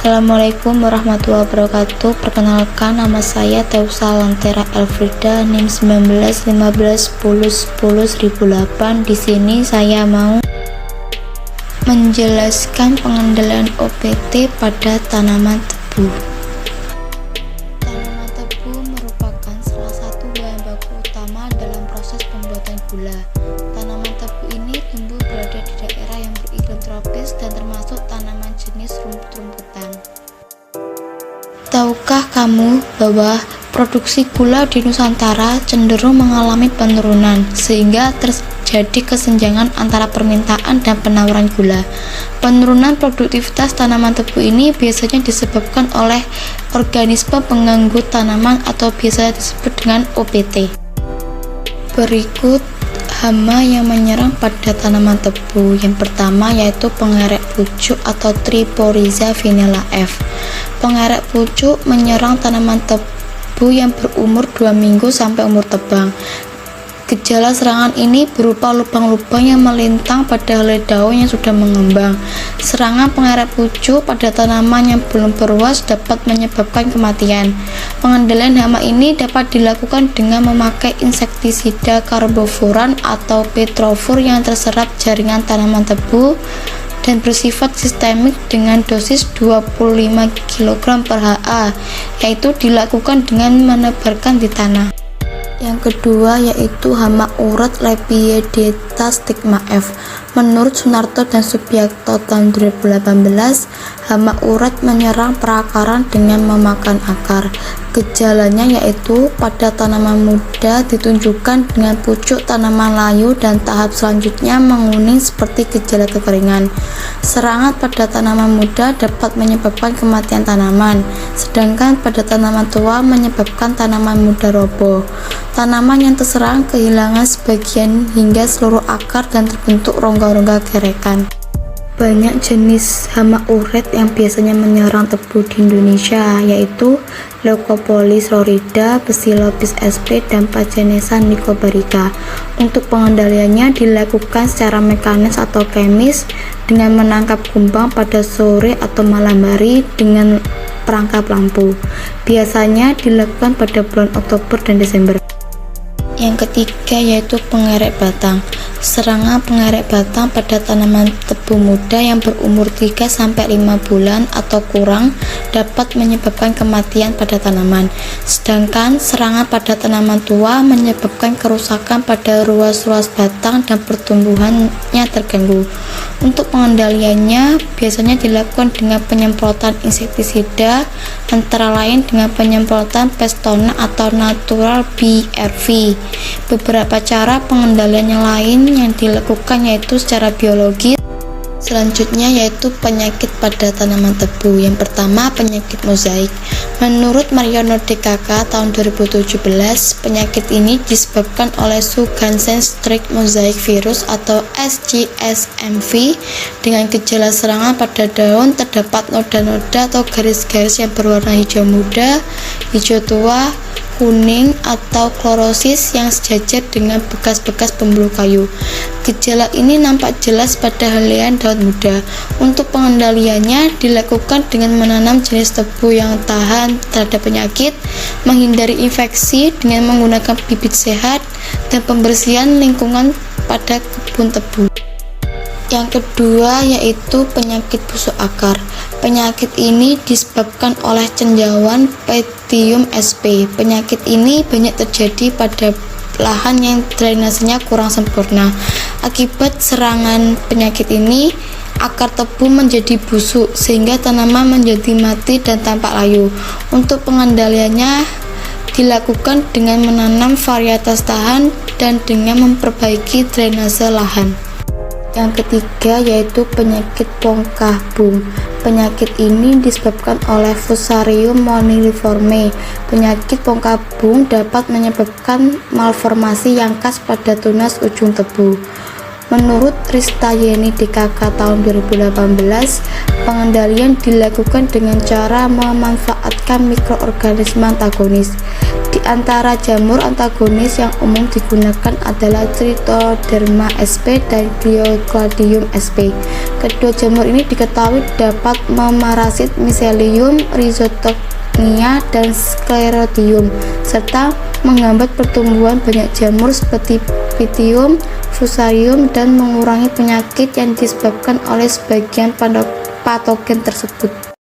Assalamualaikum warahmatullahi wabarakatuh. Perkenalkan, nama saya Teusa Lantera Elfrida, NIM 191510101008. Di sini saya mau menjelaskan pengendalian OPT pada tanaman tebu. Tanaman tebu merupakan salah satu bahan baku utama dalam proses pembuatan gula. Tanaman tebu ini tumbuh berada di daerah yang beriklim tropis dan termasuk tanaman jenis rumput-rumputan. Tahukah kamu bahwa produksi gula di Nusantara cenderung mengalami penurunan, sehingga terjadi kesenjangan antara permintaan dan penawaran gula? Penurunan produktivitas tanaman tebu ini biasanya disebabkan oleh organisme pengganggu tanaman atau biasa disebut dengan OPT. Berikut hama yang menyerang pada tanaman tebu. Yang pertama yaitu pengerek pucuk atau Triporiza vinella F. Pengerek pucuk menyerang tanaman tebu yang berumur 2 minggu sampai umur tebang. Gejala serangan ini berupa lubang-lubang yang melintang pada helai daun yang sudah mengembang. Serangan pengerek pucuk pada tanaman yang belum berbuah dapat menyebabkan kematian. Pengendalian hama ini dapat dilakukan dengan memakai insektisida karbofuran atau petrofur yang terserap jaringan tanaman tebu dan bersifat sistemik dengan dosis 25 kg per ha, yaitu dilakukan dengan menebarkan di tanah. Yang kedua yaitu hama urat Lepiedeta stigma F. Menurut Sunarto dan Subiakto tahun 2018, hama urat menyerang perakaran dengan memakan akar. Gejalanya yaitu pada tanaman muda ditunjukkan dengan pucuk tanaman layu dan tahap selanjutnya menguning seperti gejala kekeringan. Serangan pada tanaman muda dapat menyebabkan kematian tanaman, sedangkan pada tanaman tua menyebabkan tanaman muda roboh. Tanaman yang terserang kehilangan sebagian hingga seluruh akar dan terbentuk rongga-rongga gerekan. Banyak jenis hama uret yang biasanya menyerang tebu di Indonesia, yaitu Leucopolis rorida, Bacillopis sp, dan Pagenesa nicobarica. Untuk pengendaliannya dilakukan secara mekanis atau kemis dengan menangkap kumbang pada sore atau malam hari dengan perangkap lampu. Biasanya dilakukan pada bulan Oktober dan Desember. Yang ketiga yaitu pengerek batang. Serangan pengerek batang pada tanaman tebu muda yang berumur 3-5 bulan atau kurang dapat menyebabkan kematian pada tanaman. Sedangkan serangan pada tanaman tua menyebabkan kerusakan pada ruas-ruas batang dan pertumbuhannya terganggu. Untuk pengendaliannya biasanya dilakukan dengan penyemprotan insektisida, antara lain dengan penyemprotan Pestona atau Natural BRV. Beberapa cara pengendalian yang lain yang dilakukan yaitu secara biologis. Selanjutnya yaitu penyakit pada tanaman tebu. Yang pertama, penyakit mozaik. Menurut Mariono DKK tahun 2017, penyakit ini disebabkan oleh Suggansen streak mosaic virus atau SGSMV. Dengan gejala serangan pada daun terdapat noda-noda atau garis-garis yang berwarna hijau muda, hijau tua, kuning atau klorosis yang sejajar dengan bekas-bekas pembuluh kayu. Gejala ini nampak jelas pada helaian daun muda. Untuk pengendaliannya dilakukan dengan menanam jenis tebu yang tahan terhadap penyakit, menghindari infeksi dengan menggunakan bibit sehat, dan pembersihan lingkungan pada kebun tebu. Yang kedua yaitu penyakit busuk akar. Penyakit ini disebabkan oleh cendawan Petium sp. Penyakit ini banyak terjadi pada lahan yang drainasenya kurang sempurna. Akibat serangan penyakit ini, akar tebu menjadi busuk sehingga tanaman menjadi mati dan tampak layu. Untuk pengendaliannya dilakukan dengan menanam varietas tahan dan dengan memperbaiki drainase lahan. Yang ketiga yaitu penyakit pongkah bung. Penyakit ini disebabkan oleh Fusarium moniliforme. Penyakit pongkah bung dapat menyebabkan malformasi yang khas pada tunas ujung tebu. Menurut Ristayeni DKK tahun 2018, pengendalian dilakukan dengan cara memanfaatkan mikroorganisme antagonis. Di antara jamur antagonis yang umum digunakan adalah Trichoderma sp dan Cleocladium sp. Kedua jamur ini diketahui dapat memarasit Mycelium, Rhizoctonia, dan Sclerotium, serta menghambat pertumbuhan banyak jamur seperti Pythium, Fusarium, dan mengurangi penyakit yang disebabkan oleh sebagian patogen tersebut.